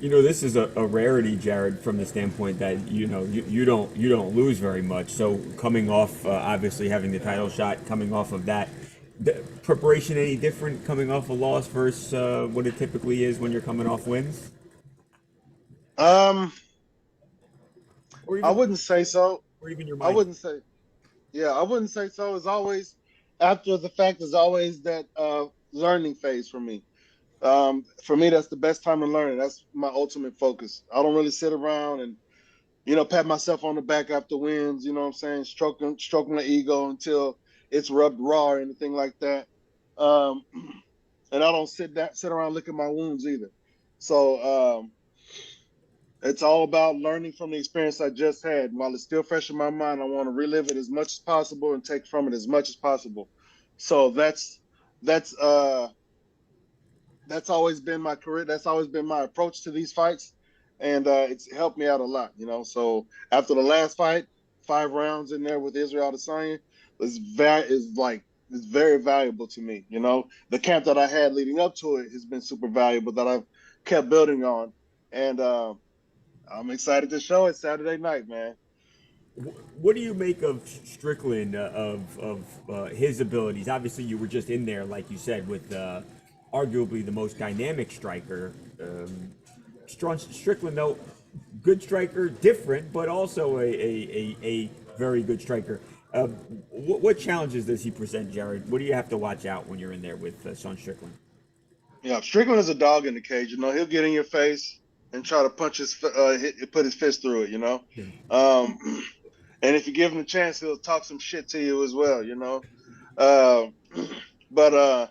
This is a rarity, Jared, from the standpoint that you don't lose very much. So coming off, obviously having the title shot, coming off of that, the preparation any different coming off a loss versus what it typically is when you're coming off wins, Um, or I even wouldn't say so. your I mind. wouldn't say, yeah, I wouldn't say so. It's always after the fact is always that learning phase for me. For me, that's the best time to learn. That's my ultimate focus. I don't really sit around and pat myself on the back after wins. You know what I'm saying? Stroking the ego until it's rubbed raw or anything like that. Um, and I don't sit around licking my wounds either. So it's all about learning from the experience I just had. While it's still fresh in my mind, I want to relive it as much as possible and take from it as much as possible. So that's uh that's always been my career. That's always been my approach to these fights, and it's helped me out a lot. So after the last fight, 5 rounds in there with Israel Adesanya is very valuable to me. The camp that I had leading up to it has been super valuable that I've kept building on, and I'm excited to show it Saturday night, man. What do you make of Strickland, of his abilities? Obviously, you were just in there, like you said, with arguably the most dynamic striker. Strickland, though, good striker, different, but also a very good striker. What challenges does he present, Jared? What do you have to watch out when you're in there with Sean Strickland? Yeah, Strickland is a dog in the cage. He'll get in your face and try to put his fist through it. Um, and if you give him a chance, he'll talk some shit to you as well. Uh, but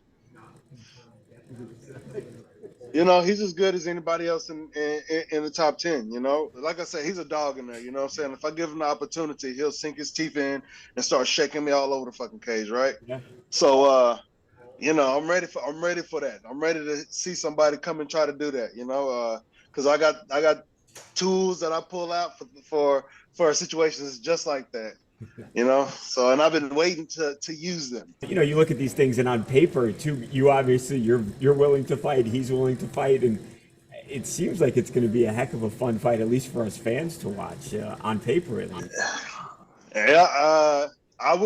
he's as good as anybody else in the top 10. Like I said, he's a dog in there. You know what I'm saying? If I give him the opportunity, he'll sink his teeth in and start shaking me all over the fucking cage, right? Yeah. So I'm ready for that. I'm ready to see somebody come and try to do that. Because I got tools that I pull out for situations just like that. So and I've been waiting to use them. You look at these things, and on paper, too, you obviously you're willing to fight. He's willing to fight, and it seems like it's going to be a heck of a fun fight, at least for us fans to watch on paper, at least. Yeah,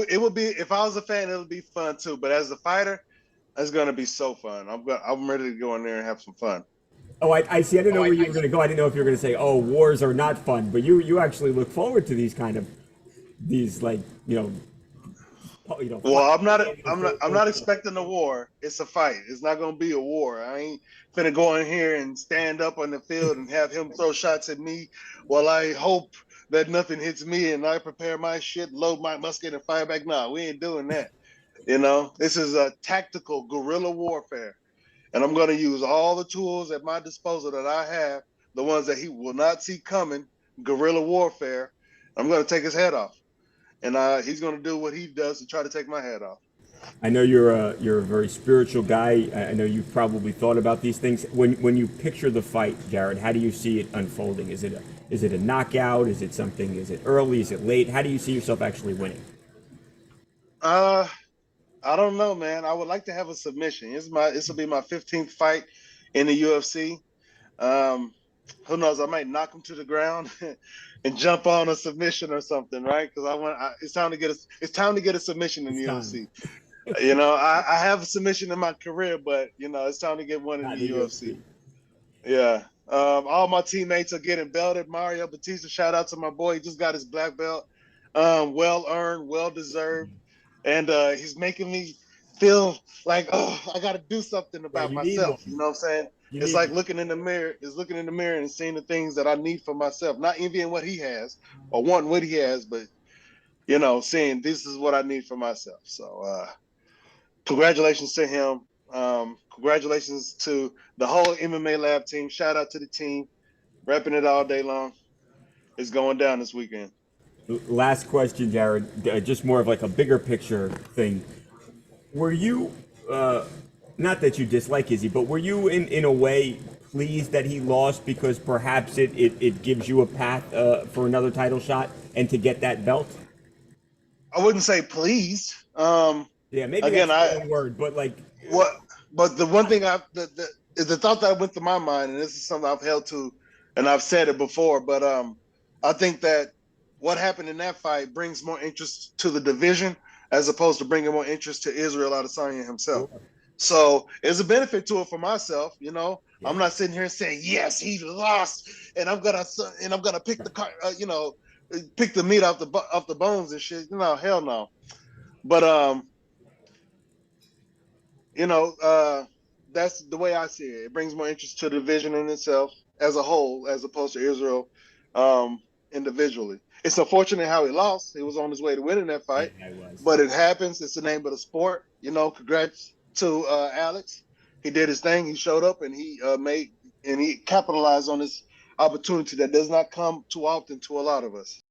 it would be if I was a fan, it would be fun too. But as a fighter, it's gonna be so fun. I'm ready to go in there and have some fun. Oh, I see. I didn't know where you were going to go. I didn't know if you were going to say, "Oh, wars are not fun," but you actually look forward to these kind of these like Well, I'm not. fight. I'm not expecting a war. It's a fight. It's not gonna be a war. I ain't finna go in here and stand up on the field and have him throw shots at me while I hope that nothing hits me and I prepare my shit, load my musket, and fire back. No, we ain't doing that. This is a tactical guerrilla warfare, and I'm gonna use all the tools at my disposal that I have, the ones that he will not see coming. Guerrilla warfare. I'm gonna take his head off, and he's gonna do what he does to try to take my head off. I know you're a very spiritual guy. I know you've probably thought about these things. When you picture the fight, Jared, how do you see it unfolding? Is it a knockout? Is it something? Is it early? Is it late? How do you see yourself actually winning? Uh, I don't know, man. I would like to have a submission. This will be my 15th fight in the UFC. Um, who knows? I might knock him to the ground and jump on a submission or something, right? Because it's time to get a submission in the It's time. UFC. I have a submission in my career, but it's time to get one in Not the the UFC. UFC. Yeah. All my teammates are getting belted. Mario Batista, shout out to my boy. He just got his black belt. Well earned, well deserved. And he's making me feel like, oh, I got to do something Yeah, about you need myself. You one. know what I'm saying? You It's need like one. looking in the mirror and seeing the things that I need for myself, not envying what he has or wanting what he has, but saying this is what I need for myself. So congratulations to him. Congratulations to the whole MMA Lab team. Shout out to the team, repping it all day long. It's going down this weekend. Last question, Jared. Just more of like a bigger picture thing. Were you, uh, not that you dislike Izzy, but were you in a way pleased that he lost because perhaps it gives you a path for another title shot and to get that belt? I wouldn't say pleased. Yeah, maybe Again, that's the I wrong word, but like, what, but the one thing I is the thought that went through my mind, and this is something I've held to, and I've said it before, but I think that what happened in that fight brings more interest to the division as opposed to bringing more interest to Israel Adesanya himself. Sure. So there's a benefit to it for myself. You know, I'm Yeah. not sitting here saying yes, he lost, and I'm gonna pick the pick the meat off the bones and shit. No, hell no. But you know, that's the way I see it. It brings more interest to the division in itself as a whole, as opposed to Israel individually. It's unfortunate how he lost. He was on his way to winning that Yeah, fight, I was. but it happens. It's the name of the sport. You know, congrats to Alex. He did his thing. He showed up and he capitalized on this opportunity that does not come too often to a lot of us.